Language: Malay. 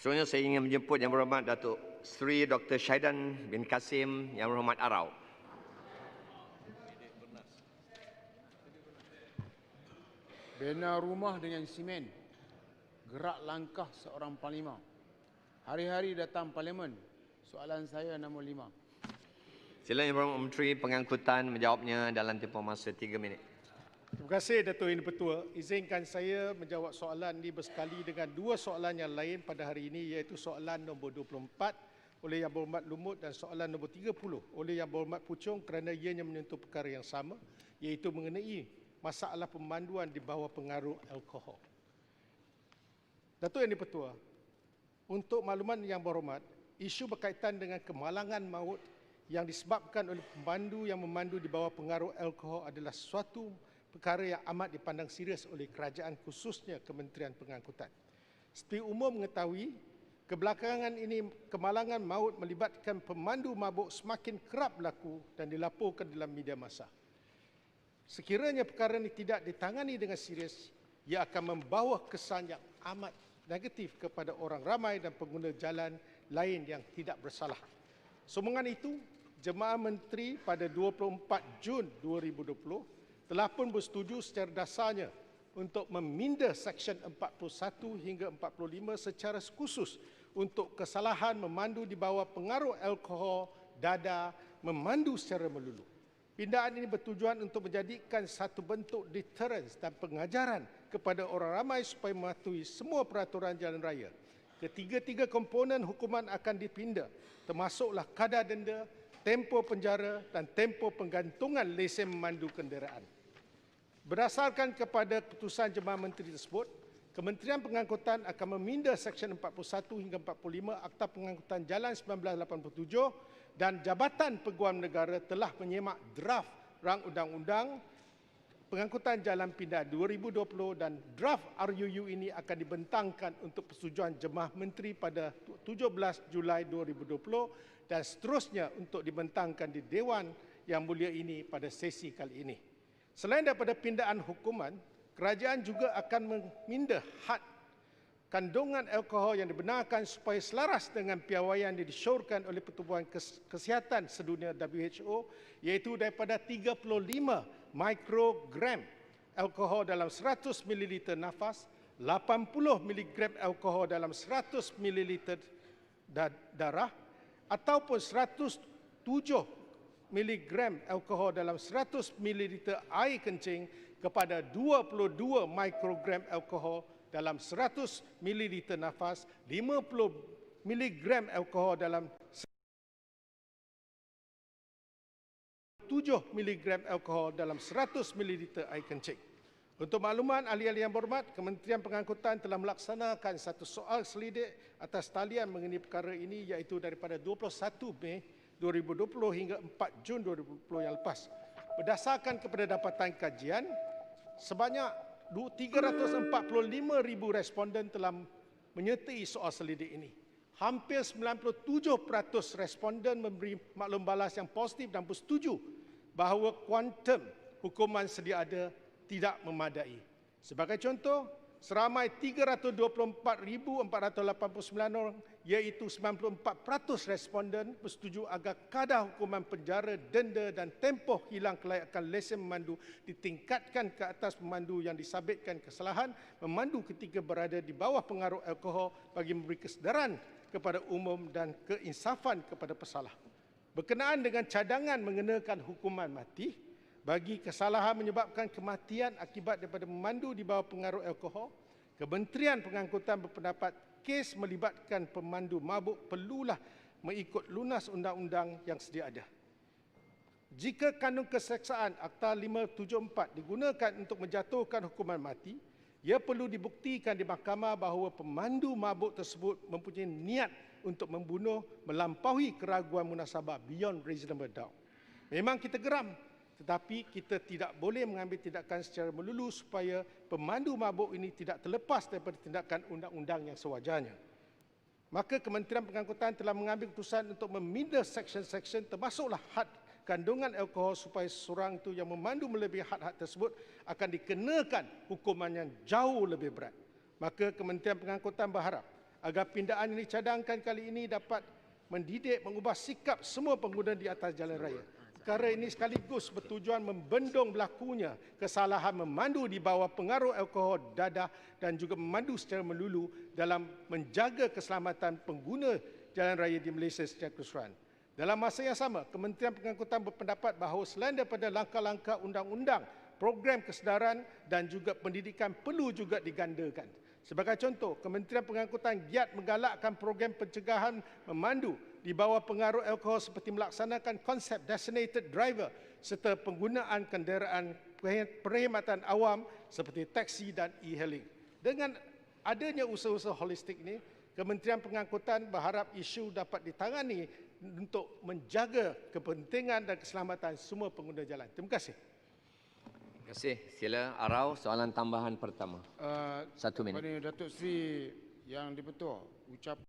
Seterusnya saya ingin menjemput Yang Berhormat Datuk Seri Dr. Syaidan bin Kasim Yang Berhormat Arau. Bina rumah dengan simen, gerak langkah seorang panglima. Hari-hari datang parlimen, soalan saya nombor 5. Sila Yang Berhormat Menteri Pengangkutan menjawabnya dalam tempoh masa 3 minit. Terima kasih Datuk Yang Dipertua. Izinkan saya menjawab soalan ini bersekali dengan 2 soalan yang lain pada hari ini, iaitu soalan nombor 24 oleh Yang Berhormat Lumut dan soalan nombor 30 oleh Yang Berhormat Puchong kerana ianya menyentuh perkara yang sama, iaitu mengenai masalah pemanduan di bawah pengaruh alkohol. Datuk Yang Dipertua, untuk makluman Yang Berhormat, isu berkaitan dengan kemalangan maut yang disebabkan oleh pemandu yang memandu di bawah pengaruh alkohol adalah suatu perkara yang amat dipandang serius oleh kerajaan, khususnya Kementerian Pengangkutan. Seperti umum mengetahui, kebelakangan ini kemalangan maut melibatkan pemandu mabuk semakin kerap berlaku dan dilaporkan dalam media massa. Sekiranya perkara ini tidak ditangani dengan serius, ia akan membawa kesan yang amat negatif kepada orang ramai dan pengguna jalan lain yang tidak bersalah. Sumbangan itu, Jemaah Menteri pada 24 Jun 2020 telah pun bersetuju secara dasarnya untuk meminda Seksyen 41 hingga 45 secara khusus untuk kesalahan memandu di bawah pengaruh alkohol, dada, memandu secara melulu. Pindaan ini bertujuan untuk menjadikan satu bentuk deterrence dan pengajaran kepada orang ramai supaya mematuhi semua peraturan jalan raya. Ketiga-tiga komponen hukuman akan dipinda, termasuklah kadar denda, tempoh penjara dan tempoh penggantungan lesen memandu kenderaan. Berdasarkan kepada keputusan Jemaah Menteri tersebut, Kementerian Pengangkutan akan meminda Seksyen 41 hingga 45 Akta Pengangkutan Jalan 1987 dan Jabatan Peguam Negara telah menyemak draft Rang Undang-Undang Pengangkutan Jalan Pindaan 2020 dan draft RUU ini akan dibentangkan untuk persetujuan Jemaah Menteri pada 17 Julai 2020 dan seterusnya untuk dibentangkan di Dewan Yang Mulia ini pada sesi kali ini. Selain daripada pindaan hukuman, kerajaan juga akan meminda had kandungan alkohol yang dibenarkan supaya selaras dengan piawaian yang disyorkan oleh Pertubuhan Kesihatan Sedunia WHO, iaitu daripada 35 mikrogram alkohol dalam 100 ml nafas, 80 mg alkohol dalam 100 ml darah, ataupun 107 mg alkohol dalam 100 ml air kencing kepada 22 mikrogram alkohol dalam 100 ml nafas, 50 mg alkohol dalam 7 mg alkohol dalam 100 ml air kencing. Untuk makluman ahli-ahli yang berhormat, Kementerian Pengangkutan telah melaksanakan satu soal selidik atas talian mengenai perkara ini, iaitu daripada 21 Mei 2020 hingga 4 Jun 2020 yang lepas. Berdasarkan kepada dapatan kajian, sebanyak 345,000 responden telah menyertai soal selidik ini. Hampir 97% responden memberi maklum balas yang positif dan bersetuju bahawa kuantum hukuman sedia ada tidak memadai. Sebagai contoh, seramai 324,489 orang, iaitu 94% responden bersetuju agar kadar hukuman penjara, denda dan tempoh hilang kelayakan lesen memandu ditingkatkan ke atas pemandu yang disabitkan kesalahan memandu ketika berada di bawah pengaruh alkohol bagi memberi kesedaran kepada umum dan keinsafan kepada pesalah. Berkenaan dengan cadangan mengenakan hukuman mati bagi kesalahan menyebabkan kematian akibat daripada memandu di bawah pengaruh alkohol, Kementerian Pengangkutan berpendapat kes melibatkan pemandu mabuk perlulah mengikut lunas undang-undang yang sedia ada. Jika kandung keseksaan Akta 574 digunakan untuk menjatuhkan hukuman mati, ia perlu dibuktikan di mahkamah bahawa pemandu mabuk tersebut mempunyai niat untuk membunuh melampaui keraguan munasabah beyond reasonable doubt. Memang kita geram, tetapi kita tidak boleh mengambil tindakan secara melulu supaya pemandu mabuk ini tidak terlepas daripada tindakan undang-undang yang sewajarnya. Maka Kementerian Pengangkutan telah mengambil keputusan untuk meminda seksyen-seksyen termasuklah had kandungan alkohol supaya seorang itu yang memandu melebihi had-had tersebut akan dikenakan hukuman yang jauh lebih berat. Maka Kementerian Pengangkutan berharap agar pindaan yang dicadangkan kali ini dapat mendidik mengubah sikap semua pengguna di atas jalan raya. Perkara ini sekaligus bertujuan membendung berlakunya kesalahan memandu di bawah pengaruh alkohol dadah dan juga memandu secara melulu dalam menjaga keselamatan pengguna jalan raya di Malaysia secara keseluruhan. Dalam masa yang sama, Kementerian Pengangkutan berpendapat bahawa selain daripada langkah-langkah undang-undang, program kesedaran dan juga pendidikan perlu juga digandakan. Sebagai contoh, Kementerian Pengangkutan giat menggalakkan program pencegahan memandu di bawah pengaruh alkohol seperti melaksanakan konsep designated driver serta penggunaan kenderaan perkhidmatan awam seperti taksi dan e-hailing. Dengan adanya usaha-usaha holistik ini, Kementerian Pengangkutan berharap isu dapat ditangani untuk menjaga kepentingan dan keselamatan semua pengguna jalan. Terima kasih. Terima kasih. Sila Arau, soalan tambahan pertama. 1 minit. Kepada Datuk Seri Yang di-Pertua, ucap